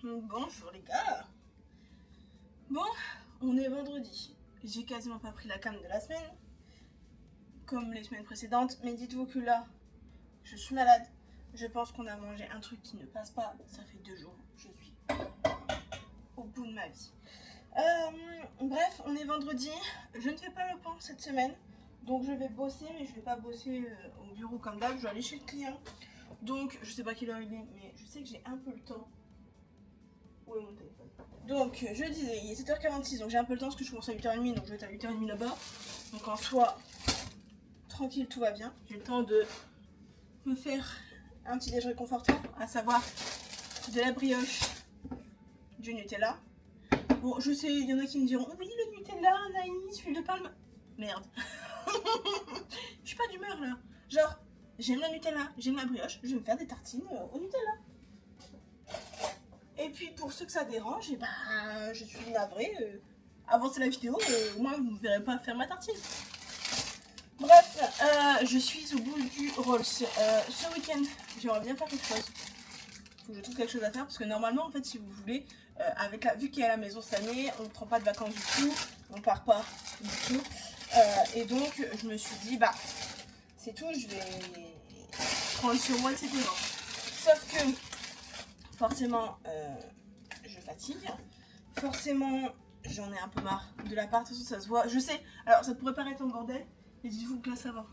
Bonjour les gars. Bon, on est vendredi. J'ai quasiment pas pris la cam de la semaine, comme les semaines précédentes, mais dites-vous que là, je suis malade. Je pense qu'on a mangé un truc qui ne passe pas. Ça fait 2 jours. Je suis au bout de ma vie. Bref, on est vendredi. Je ne fais pas le point cette semaine. Donc je vais bosser, mais je vais pas bosser au bureau comme d'hab. Je vais aller chez le client. Donc je sais pas quelle heure il est, mais je sais que j'ai un peu le temps. Où est mon téléphone? Donc je disais, il est 7h46, donc j'ai un peu le temps parce que je commence à 8h30, donc je vais être à 8h30 là-bas. Donc en soi, tranquille, tout va bien. J'ai le temps de me faire un petit déjeuner réconfortant, à savoir de la brioche, du Nutella. Bon, je sais, il y en a qui me diront, oui, le Nutella, Anaïs, huile de palme. Merde. Je suis pas d'humeur là. Genre, j'aime la Nutella, j'aime la brioche, je vais me faire des tartines au Nutella. Et puis pour ceux que ça dérange, et ben, je suis navrée. Avancez la vidéo, moi vous ne verrez pas faire ma tartine. Bref, je suis au bout du Rolls. Ce week-end, j'aimerais bien faire quelque chose. Faut que je trouve quelque chose à faire parce que normalement, en fait, si vous voulez, vu qu'il est à la maison cette année, on ne prend pas de vacances du tout, on part pas du tout. Et donc, je me suis dit, bah, c'est tout, je vais prendre sur moi, etc. Sauf que, forcément, je fatigue. Forcément, j'en ai un peu marre de l'appart, ça se voit. Je sais, alors ça pourrait paraître un bordel, mais dites-vous que là, ça va.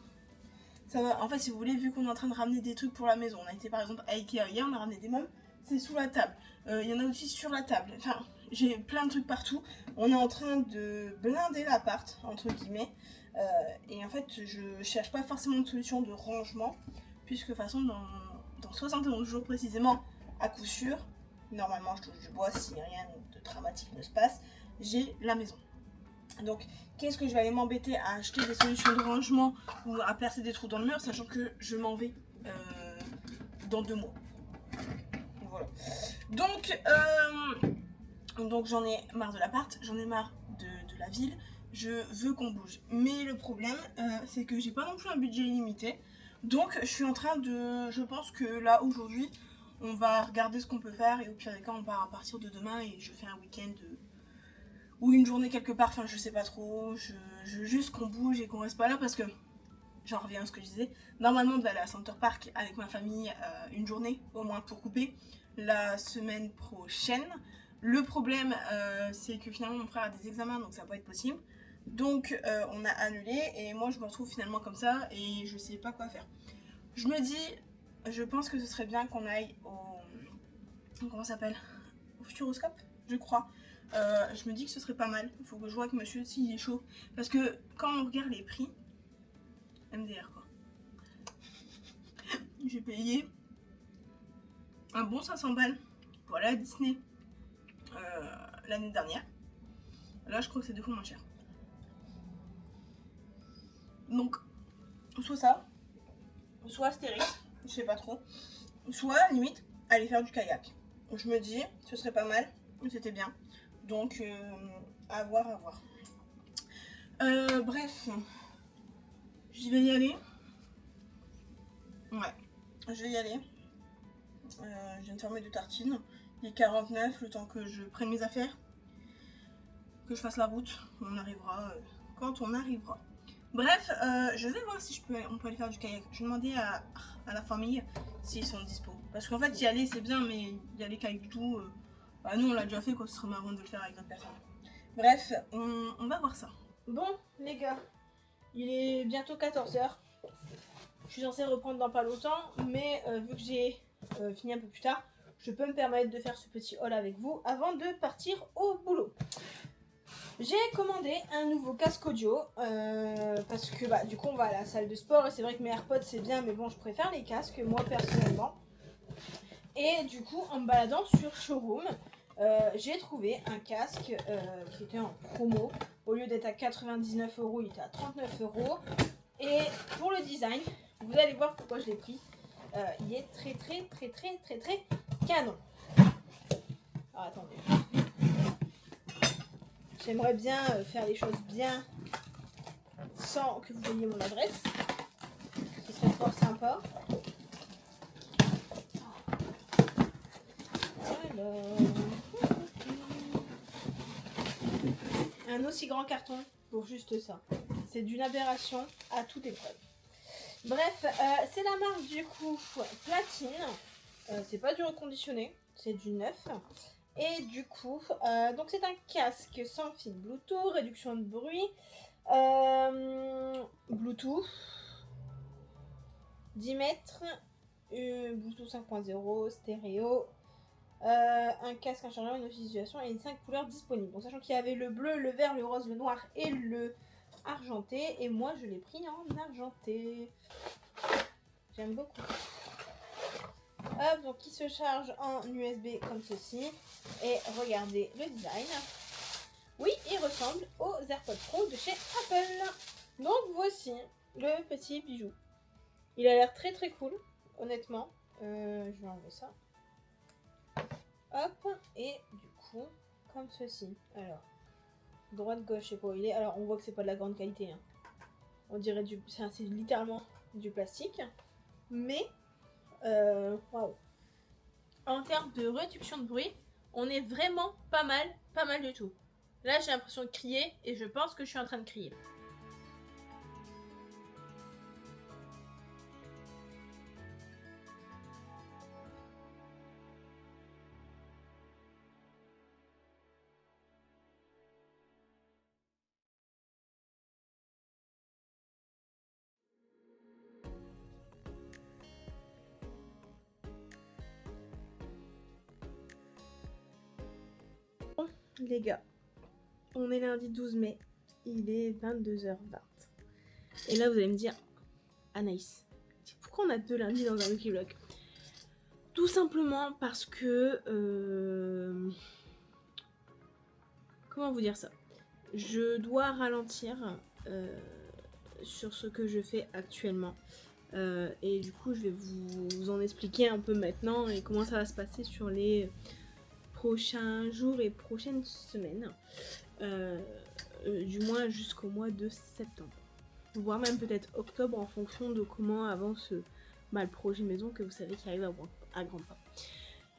Ça va. En fait, si vous voulez, vu qu'on est en train de ramener des trucs pour la maison, on a été par exemple à Ikea hier, on a ramené des meubles, c'est sous la table. Il y en a aussi sur la table. Enfin, j'ai plein de trucs partout. On est en train de blinder l'appart, entre guillemets. Et en fait, je cherche pas forcément une solution de rangement, puisque de toute façon, dans 71 jours précisément, à coup sûr, normalement, je touche du bois si rien de dramatique ne se passe, j'ai la maison. Donc, qu'est-ce que je vais aller m'embêter à acheter des solutions de rangement ou à percer des trous dans le mur, sachant que je m'en vais dans 2 mois. Voilà. Donc j'en ai marre de l'appart, j'en ai marre de la ville, je veux qu'on bouge. Mais le problème, c'est que j'ai pas non plus un budget illimité. Donc, je suis en train de... Je pense que là, aujourd'hui, on va regarder ce qu'on peut faire et au pire des cas, on part à partir de demain et je fais un week-end ou une journée quelque part, enfin je sais pas trop, je veux juste qu'on bouge et qu'on reste pas là parce que, j'en reviens à ce que je disais, normalement on devait aller à Center Park avec ma famille une journée au moins pour couper la semaine prochaine. Le problème c'est que finalement mon frère a des examens donc ça va pas être possible. Donc on a annulé et moi je me retrouve finalement comme ça et je sais pas quoi faire. Je me dis, je pense que ce serait bien qu'on aille au... Comment ça s'appelle? Au Futuroscope, je crois. Je me dis que ce serait pas mal. Il faut que je vois avec monsieur s'il est chaud. Parce que quand on regarde les prix, MDR quoi, j'ai payé un bon 500 balles pour aller à Disney l'année dernière. Là, je crois que c'est 2 fois moins cher. Donc, soit ça, soit Astérix, je sais pas trop, soit limite aller faire du kayak. Je me dis, ce serait pas mal, c'était bien. Donc, à voir, à voir. Bref, j'y vais y aller. Ouais, je vais y aller. Je viens de faire mes 2 tartines. Il est 49, le temps que je prenne mes affaires, que je fasse la route. On arrivera quand on arrivera. Bref, je vais voir si on peut aller faire du kayak. Je vais demander à la famille s'ils sont dispo. Parce qu'en fait, y aller c'est bien, mais y aller kayak tout, bah nous on l'a déjà fait quoi, ce serait marrant de le faire avec d'autres personnes. Bref, on va voir ça. Bon, les gars, il est bientôt 14h. Je suis censée reprendre dans pas longtemps, mais vu que j'ai fini un peu plus tard, je peux me permettre de faire ce petit haul avec vous avant de partir au boulot. J'ai commandé un nouveau casque audio parce que bah, du coup on va à la salle de sport et c'est vrai que mes AirPods c'est bien, mais bon je préfère les casques moi personnellement. Et du coup en me baladant sur Showroom, j'ai trouvé un casque qui était en promo. Au lieu d'être à 99 €, il était à 39 €. Et pour le design, vous allez voir pourquoi je l'ai pris. Il est très canon. Alors attendez. J'aimerais bien faire les choses bien sans que vous voyiez mon adresse. Ce serait fort sympa. Alors... un aussi grand carton pour juste ça. C'est d'une aberration à toute épreuve. Bref, c'est la marque du coup Platine. C'est pas du reconditionné, c'est du neuf. Et du coup, donc c'est un casque sans fil Bluetooth, réduction de bruit, Bluetooth, 10 mètres, Bluetooth 5.0, stéréo, un casque, un chargeur, une utilisation et 5 couleurs disponibles. Donc sachant qu'il y avait le bleu, le vert, le rose, le noir et le argenté. Et moi je l'ai pris en argenté. J'aime beaucoup. Hop, donc il se charge en USB comme ceci. Et regardez le design. Oui, il ressemble aux AirPods Pro de chez Apple. Donc voici le petit bijou. Il a l'air très très cool, honnêtement. Je vais enlever ça. Hop, et du coup, comme ceci. Alors, droite, gauche, je sais pas où il est. Alors, on voit que c'est pas de la grande qualité. Hein. On dirait c'est littéralement du plastique. Mais, waouh. En termes de réduction de bruit, on est vraiment pas mal du tout. Là, j'ai l'impression de crier et je pense que je suis en train de crier. Les gars, on est lundi 12 mai, il est 22h20. Et là, vous allez me dire, Anaïs, pourquoi on a 2 lundis dans un Wikivlog? Tout simplement parce que... comment vous dire ça? Je dois ralentir sur ce que je fais actuellement. Et du coup, je vais vous en expliquer un peu maintenant et comment ça va se passer sur les prochains jours et prochaines semaines. Du moins jusqu'au mois de septembre. Voire même peut-être octobre en fonction de comment avance le projet maison que vous savez qui arrive à grands pas.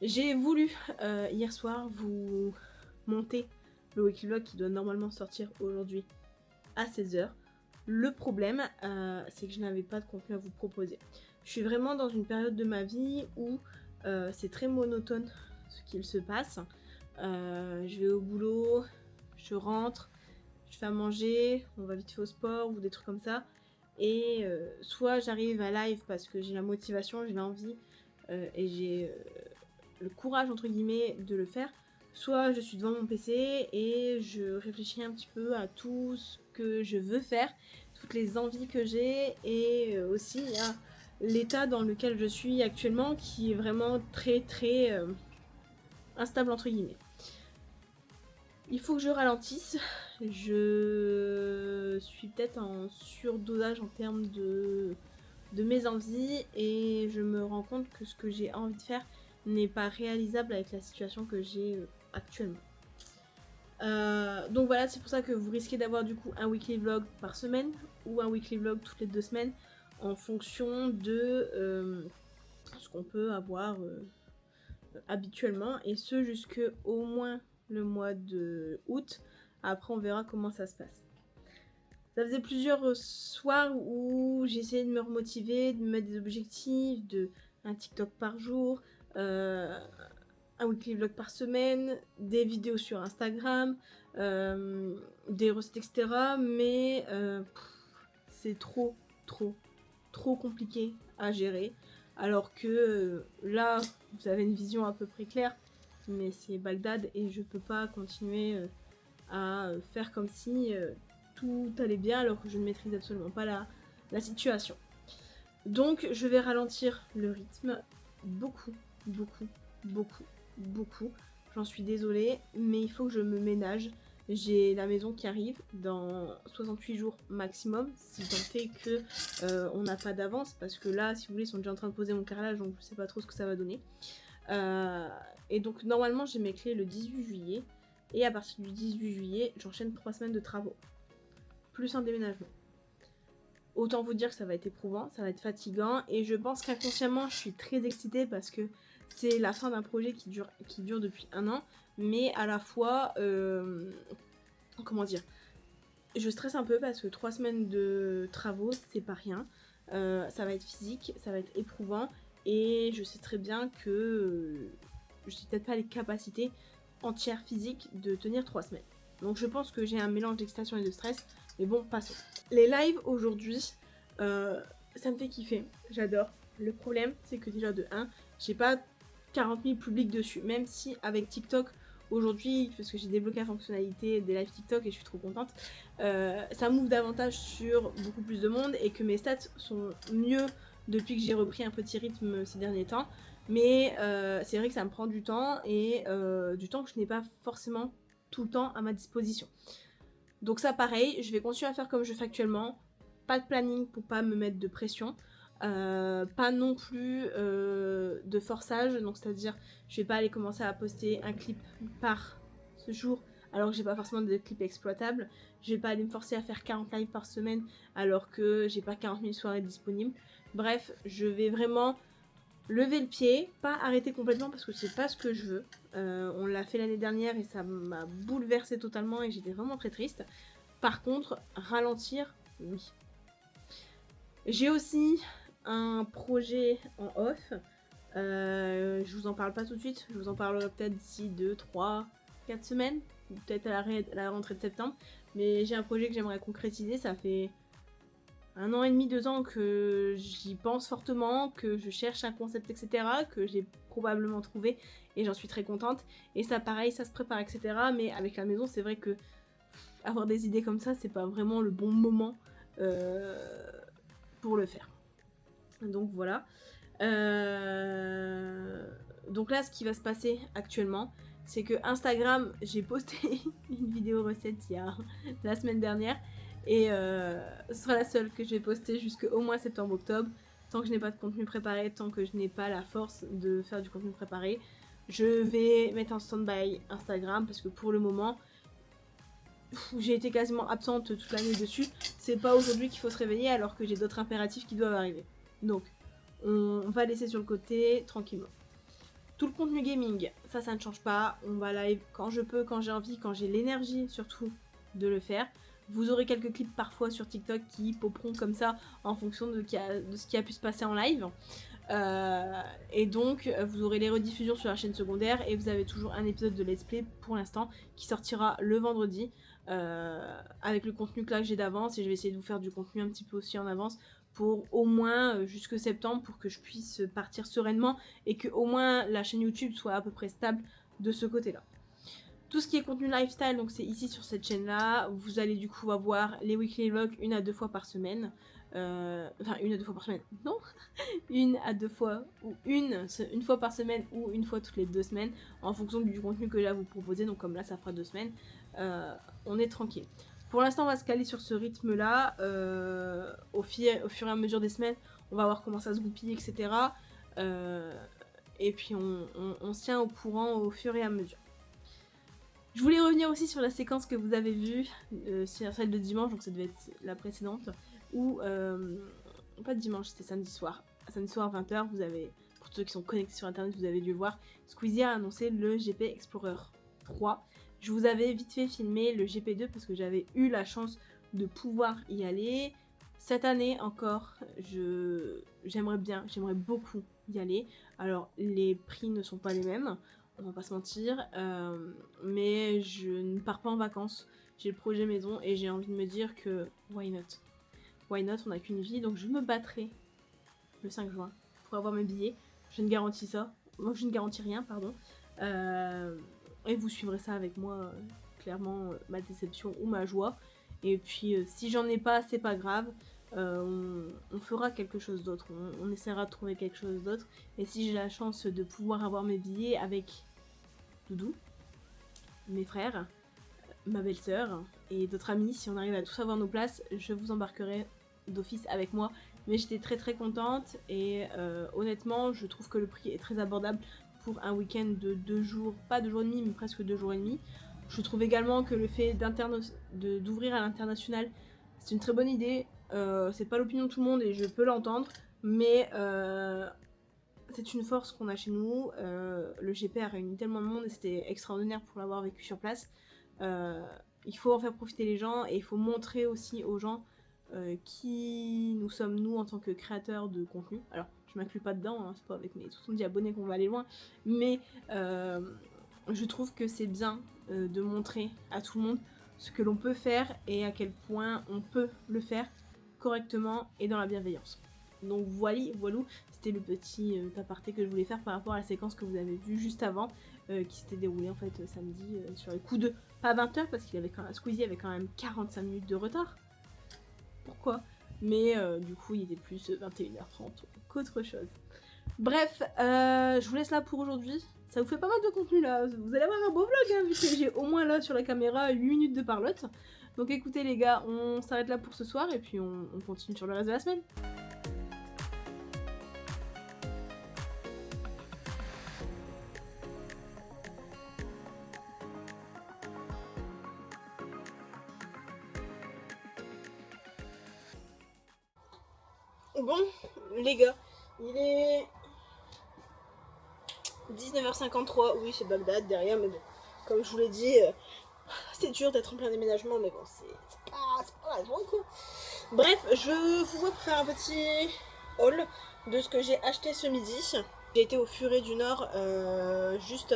J'ai voulu hier soir vous monter le Wikivlog qui doit normalement sortir aujourd'hui à 16h. Le problème, c'est que je n'avais pas de contenu à vous proposer. Je suis vraiment dans une période de ma vie où c'est très monotone ce qu'il se passe. Je vais au boulot, je rentre, je fais à manger, on va vite fait au sport ou des trucs comme ça. Et soit j'arrive à live parce que j'ai la motivation, j'ai l'envie et j'ai le courage entre guillemets de le faire. Soit je suis devant mon PC et je réfléchis un petit peu à tout ce que je veux faire, toutes les envies que j'ai et aussi à l'état dans lequel je suis actuellement qui est vraiment très instable entre guillemets. Il faut que je ralentisse. Je suis peut-être en surdosage en termes de mes envies et je me rends compte que ce que j'ai envie de faire n'est pas réalisable avec la situation que j'ai actuellement. Donc voilà, c'est pour ça que vous risquez d'avoir du coup un weekly vlog par semaine ou un weekly vlog toutes les 2 semaines en fonction de ce qu'on peut avoir habituellement et ce jusqu'au moins le mois de août. Après on verra comment ça se passe. Ça faisait plusieurs soirs où j'essayais de me remotiver, de me mettre des objectifs, un TikTok par jour, un weekly vlog par semaine, des vidéos sur Instagram, des recettes, etc. Mais c'est trop compliqué à gérer. Alors que là, vous avez une vision à peu près claire, mais c'est Bagdad et je peux pas continuer à faire comme si tout allait bien alors que je ne maîtrise absolument pas la situation. Donc je vais ralentir le rythme beaucoup. J'en suis désolée, mais il faut que je me ménage. J'ai la maison qui arrive dans 68 jours maximum, si tant est que on n'a pas d'avance, parce que là, si vous voulez, ils sont déjà en train de poser mon carrelage, donc je sais pas trop ce que ça va donner. Et donc normalement j'ai mes clés le 18 juillet, et à partir du 18 juillet, j'enchaîne 3 semaines de travaux, plus un déménagement. Autant vous dire que ça va être éprouvant, ça va être fatigant, et je pense qu'inconsciemment je suis très excitée parce que c'est la fin d'un projet qui dure depuis 1 an, mais à la fois comment dire, je stresse un peu parce que 3 semaines de travaux, c'est pas rien. Ça va être physique, ça va être éprouvant, et je sais très bien que je n'ai peut-être pas les capacités entières physiques de tenir 3 semaines. Donc je pense que j'ai un mélange d'excitation et de stress, mais bon, passons. Les lives aujourd'hui, ça me fait kiffer, j'adore. Le problème, c'est que déjà de 1, j'ai pas 40 000 publics dessus, même si avec TikTok, aujourd'hui, parce que j'ai débloqué la fonctionnalité des lives TikTok et je suis trop contente, ça m'ouvre davantage sur beaucoup plus de monde et que mes stats sont mieux depuis que j'ai repris un petit rythme ces derniers temps. Mais c'est vrai que ça me prend du temps, et du temps que je n'ai pas forcément tout le temps à ma disposition. Donc ça pareil, je vais continuer à faire comme je fais actuellement. Pas de planning pour pas me mettre de pression. Pas non plus de forçage, donc c'est-à-dire je vais pas aller commencer à poster un clip par ce jour alors que j'ai pas forcément de clips exploitables. Je vais pas aller me forcer à faire 40 lives par semaine alors que j'ai pas 40 000 soirées disponibles. Bref, je vais vraiment lever le pied, pas arrêter complètement parce que c'est pas ce que je veux. On l'a fait l'année dernière et ça m'a bouleversée totalement et j'étais vraiment très triste. Par contre, ralentir, oui. J'ai aussi un projet en off. Je vous en parle pas tout de suite, je vous en parlerai peut-être d'ici 2, 3, 4 semaines, ou peut-être à la rentrée de septembre. Mais j'ai un projet que j'aimerais concrétiser, ça fait 1 an et demi, 2 ans que j'y pense fortement, que je cherche un concept, etc., que j'ai probablement trouvé, et j'en suis très contente. Et ça, pareil, ça se prépare, etc. Mais avec la maison, c'est vrai que avoir des idées comme ça, c'est pas vraiment le bon moment pour le faire. Donc voilà. Donc là, ce qui va se passer actuellement, c'est que Instagram, j'ai posté une vidéo recette il y a la semaine dernière, et ce sera la seule que je vais poster jusqu'au moins septembre-octobre. Tant que je n'ai pas de contenu préparé, tant que je n'ai pas la force de faire du contenu préparé, je vais mettre en stand-by Instagram parce que pour le moment, j'ai été quasiment absente toute l'année dessus. C'est pas aujourd'hui qu'il faut se réveiller alors que j'ai d'autres impératifs qui doivent arriver. Donc, on va laisser sur le côté tranquillement. Tout le contenu gaming, ça ne change pas. On va live quand je peux, quand j'ai envie, quand j'ai l'énergie surtout de le faire. Vous aurez quelques clips parfois sur TikTok qui poperont comme ça en fonction de ce qui a pu se passer en live. Et donc, vous aurez les rediffusions sur la chaîne secondaire et vous avez toujours un épisode de Let's Play pour l'instant qui sortira le vendredi avec le contenu que là j'ai d'avance, et je vais essayer de vous faire du contenu un petit peu aussi en avance pour au moins jusque septembre pour que je puisse partir sereinement et que au moins la chaîne YouTube soit à peu près stable de ce côté-là. Tout ce qui est contenu lifestyle, donc c'est ici sur cette chaîne-là. Vous allez du coup avoir les weekly vlogs 1 à 2 fois par semaine. Enfin, 1 à 2 fois par semaine, non 1 à 2 fois, ou une fois par semaine ou une fois toutes les 2 semaines, en fonction du contenu que là vous proposez. Donc comme là ça fera 2 semaines, on est tranquille. Pour l'instant on va se caler sur ce rythme là, au fur et à mesure des semaines on va voir comment ça se goupille, etc. Et puis on se tient au courant au fur et à mesure. Je voulais revenir aussi sur la séquence que vous avez vue, celle de dimanche, donc ça devait être la précédente, où, pas dimanche, c'était samedi soir 20h, vous avez, pour ceux qui sont connectés sur internet, vous avez dû le voir, Squeezie a annoncé le GP Explorer 3. Je vous avais vite fait filmer le GP2 parce que j'avais eu la chance de pouvoir y aller. Cette année encore, j'aimerais beaucoup y aller. Alors, les prix ne sont pas les mêmes, on va pas se mentir, mais je ne pars pas en vacances. J'ai le projet maison et j'ai envie de me dire que why not? Why not? On n'a qu'une vie, donc je me battrai le 5 juin pour avoir mes billets. Je ne garantis ça. Moi, je ne garantis rien, pardon. Et vous suivrez ça avec moi, clairement, ma déception ou ma joie. Et puis, si j'en ai pas, c'est pas grave. On fera quelque chose d'autre. On essaiera de trouver quelque chose d'autre. Et si j'ai la chance de pouvoir avoir mes billets avec Doudou, mes frères, ma belle-sœur et d'autres amis, si on arrive à tous avoir nos places, je vous embarquerai d'office avec moi. Mais j'étais très très contente et honnêtement, je trouve que le prix est très abordable pour un week-end de 2 jours, pas 2 jours et demi, mais presque 2 jours et demi. Je trouve également que le fait d'ouvrir à l'international, c'est une très bonne idée. C'est pas l'opinion de tout le monde et je peux l'entendre, mais c'est une force qu'on a chez nous. Le GP a réuni tellement de monde et c'était extraordinaire pour l'avoir vécu sur place. il faut en faire profiter les gens et il faut montrer aussi aux gens qui nous sommes nous en tant que créateurs de contenu. Alors, je m'inclus pas dedans, hein, c'est pas avec mes 70 abonnés qu'on va aller loin, mais je trouve que c'est bien de montrer à tout le monde ce que l'on peut faire et à quel point on peut le faire correctement et dans la bienveillance. Donc voilà, c'était le petit aparté que je voulais faire par rapport à la séquence que vous avez vue juste avant, qui s'était déroulée en fait samedi sur les coups de, pas 20h parce qu'il avait quand même, Squeezie avait quand même 45 minutes de retard. Pourquoi? Mais du coup il était plus 21h30 qu'autre chose. Bref, je vous laisse là pour aujourd'hui. Ça vous fait pas mal de contenu là, vous allez avoir un beau vlog hein, vu que j'ai au moins là sur la caméra 8 minutes de parlotte. Donc écoutez les gars, on s'arrête là pour ce soir et puis on continue sur le reste de la semaine. Bon, les gars, il est 19h53, oui c'est Bagdad derrière, mais bon, comme je vous l'ai dit, c'est dur d'être en plein déménagement, mais bon, c'est pas la joie quoi. Bref, je vous vois pour faire un petit haul de ce que j'ai acheté ce midi. J'ai été au Furet du Nord juste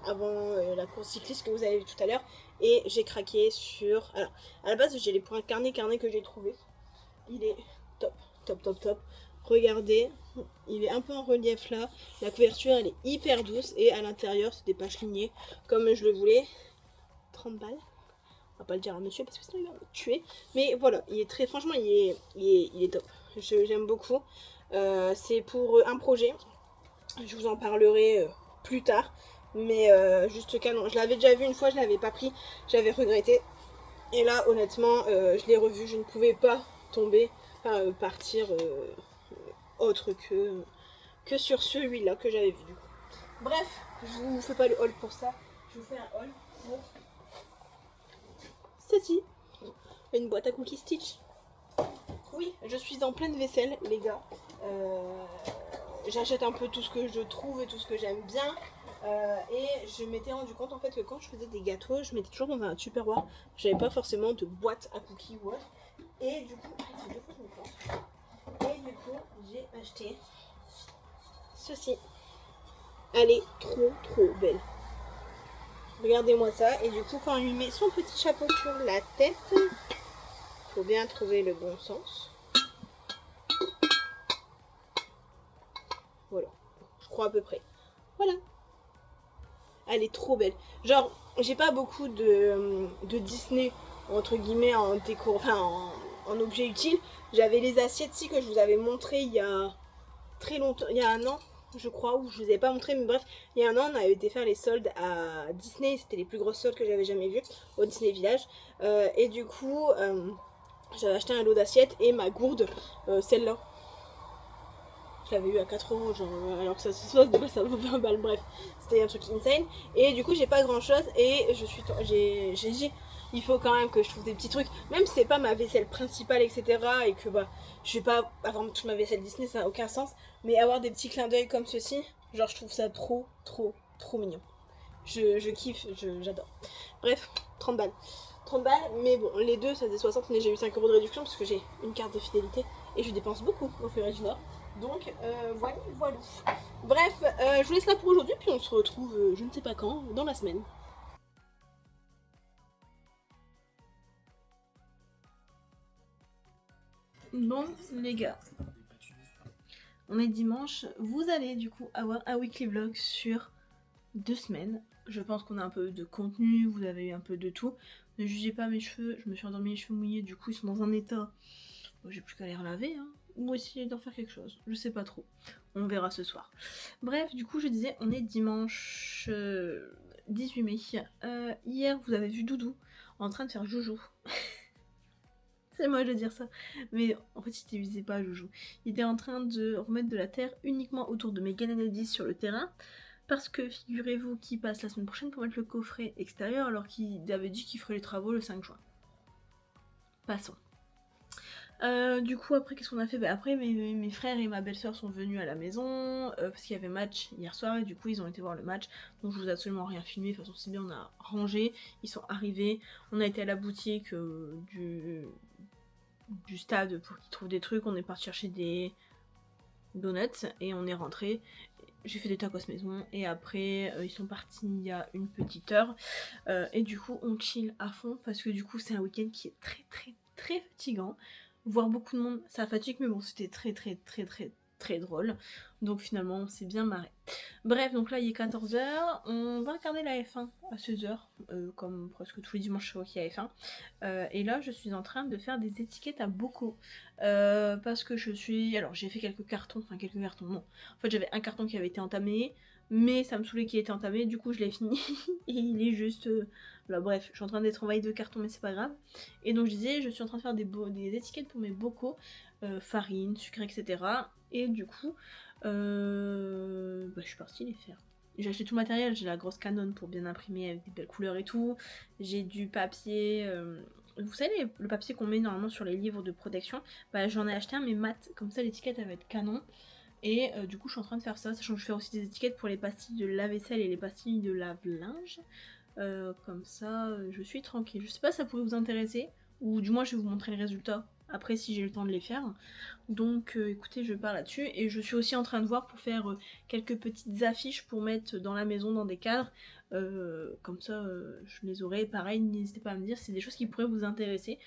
avant la course cycliste que vous avez vu tout à l'heure, et j'ai craqué sur... Alors, à la base j'ai les points carnet que j'ai trouvé. Il est top. Regardez, il est un peu en relief là. La couverture elle est hyper douce et à l'intérieur c'est des pages lignées comme je le voulais. 30 balles. On va pas le dire à monsieur parce que sinon il va me tuer. Mais voilà, il est très, franchement il est top. J'aime beaucoup. C'est pour un projet. Je vous en parlerai plus tard. Mais juste canon. Je l'avais déjà vu une fois, je l'avais pas pris. J'avais regretté. Et là honnêtement je l'ai revu. Je ne pouvais pas tomber. Partir autre que sur celui-là que j'avais vu. Bref, je vous fais pas le haul pour ça, je vous fais un haul pour ceci, une boîte à cookies Stitch. Oui, je suis en pleine vaisselle les gars. J'achète un peu tout ce que je trouve et tout ce que j'aime bien. Et je m'étais rendu compte en fait que quand je faisais des gâteaux, je mettais toujours dans un Tupperware. J'avais pas forcément de boîte à cookies ou autre. Et du coup, j'ai acheté ceci. Elle est trop belle. Regardez-moi ça. Et du coup, quand on lui met son petit chapeau sur la tête, faut bien trouver le bon sens. Voilà, je crois à peu près. Voilà. Elle est trop belle. Genre, j'ai pas beaucoup de Disney, entre guillemets, en déco, enfin en objet utile. J'avais les assiettes-ci que je vous avais montré il y a très longtemps, il y a un an, je crois, où je vous avais pas montré, mais bref, il y a un an, on avait été faire les soldes à Disney. C'était les plus grosses soldes que j'avais jamais vues au Disney Village. Et du coup, j'avais acheté un lot d'assiettes et ma gourde, celle-là. Je l'avais eu à 4 euros, genre, alors que ça se sauce, de base ça vaut 20 balles, bref, c'était un truc insane. Et du coup, j'ai pas grand chose et j'ai dit, il faut quand même que je trouve des petits trucs, même si c'est pas ma vaisselle principale, etc. Et que bah, je vais pas avoir toute ma vaisselle Disney, ça n'a aucun sens, mais avoir des petits clins d'œil comme ceci, genre, je trouve ça trop mignon. Je kiffe, j'adore. Bref, 30 balles. 30 balles, mais bon, les deux ça faisait 60, mais j'ai eu 5 euros de réduction parce que j'ai une carte de fidélité et je dépense beaucoup au Furet du Nord. Donc voilà. Bref, je vous laisse là pour aujourd'hui, puis on se retrouve je ne sais pas quand, dans la semaine. Bon les gars, on est dimanche, vous allez du coup avoir un weekly vlog sur 2 semaines. Je pense qu'on a un peu de contenu, vous avez eu un peu de tout. Ne jugez pas mes cheveux, je me suis endormie les cheveux mouillés, du coup ils sont dans un état où j'ai plus qu'à les relaver, hein. Ou essayer d'en faire quelque chose, je sais pas trop. On verra ce soir. Bref, du coup je disais, on est dimanche 18 mai. Hier vous avez vu Doudou en train de faire joujou. C'est moche de dire ça, mais en fait il n'utilisait pas joujou. Il était en train de remettre de la terre uniquement autour de Megan et Eddie sur le terrain. Parce que figurez-vous qu'il passe la semaine prochaine pour mettre le coffret extérieur alors qu'il avait dit qu'il ferait les travaux le 5 juin. Passons. Du coup, après, qu'est-ce qu'on a fait? Bah, après, mes frères et ma belle-sœur sont venus à la maison parce qu'il y avait match hier soir et du coup, ils ont été voir le match. Donc, je vous ai absolument rien filmé. De toute façon, c'est bien, on a rangé. Ils sont arrivés. On a été à la boutique du stade pour qu'ils trouvent des trucs. On est parti chercher des donuts et on est rentré. J'ai fait des tacos maison et après ils sont partis il y a une petite heure et du coup on chill à fond parce que du coup c'est un week-end qui est très très très fatigant. Voir beaucoup de monde ça fatigue mais bon c'était très très très très très drôle donc finalement on s'est bien marré. Bref, donc là il est 14h, on va regarder la F1 à 16h, comme presque tous les dimanches je vois qu'il y a F1. Et là je suis en train de faire des étiquettes à bocaux. Parce que je suis... Alors j'ai fait quelques cartons, non. En fait j'avais un carton qui avait été entamé, mais ça me saoulait qu'il ait été entamé, du coup je l'ai fini. Et il est juste... Là bref, je suis en train d'être envahie de cartons mais c'est pas grave. Et donc je disais, je suis en train de faire des étiquettes pour mes bocaux, farine, sucre, etc. Et du coup... je suis partie les faire. J'ai acheté tout le matériel, j'ai la grosse Canon pour bien imprimer avec des belles couleurs et tout. J'ai du papier, vous savez le papier qu'on met normalement sur les livres de protection. Bah j'en ai acheté un mais mat, comme ça l'étiquette elle va être canon. Et du coup je suis en train de faire ça, sachant que je fais aussi des étiquettes pour les pastilles de lave-vaisselle et les pastilles de lave-linge. Comme ça je suis tranquille. Je sais pas si ça pourrait vous intéresser, ou du moins je vais vous montrer les résultats après si j'ai le temps de les faire. Donc écoutez, je pars là-dessus et je suis aussi en train de voir pour faire quelques petites affiches pour mettre dans la maison dans des cadres. Comme ça je les aurai. Pareil, n'hésitez pas à me dire si c'est des choses qui pourraient vous intéresser.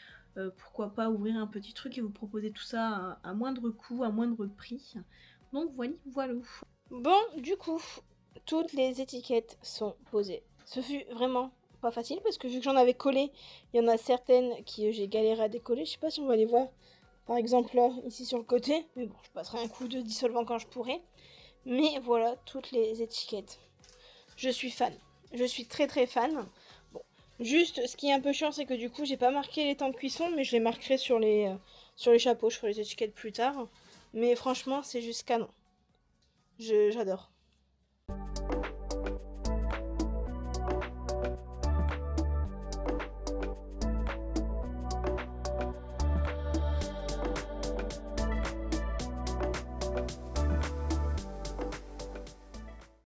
Pourquoi pas ouvrir un petit truc et vous proposer tout ça à moindre coût, à moindre prix. Donc voilà. Bon, du coup, toutes les étiquettes sont posées. Ce fut vraiment pas facile parce que vu que j'en avais collé, il y en a certaines qui j'ai galéré à décoller. Je sais pas si on va les voir. Par exemple là, ici sur le côté. Mais bon, je passerai un coup de dissolvant quand je pourrai. Mais voilà, toutes les étiquettes. Je suis fan. Je suis très très fan. Bon, juste, ce qui est un peu chiant, c'est que du coup, j'ai pas marqué les temps de cuisson, mais je les marquerai sur les chapeaux. Je ferai les étiquettes plus tard. Mais franchement, c'est juste canon. J'adore.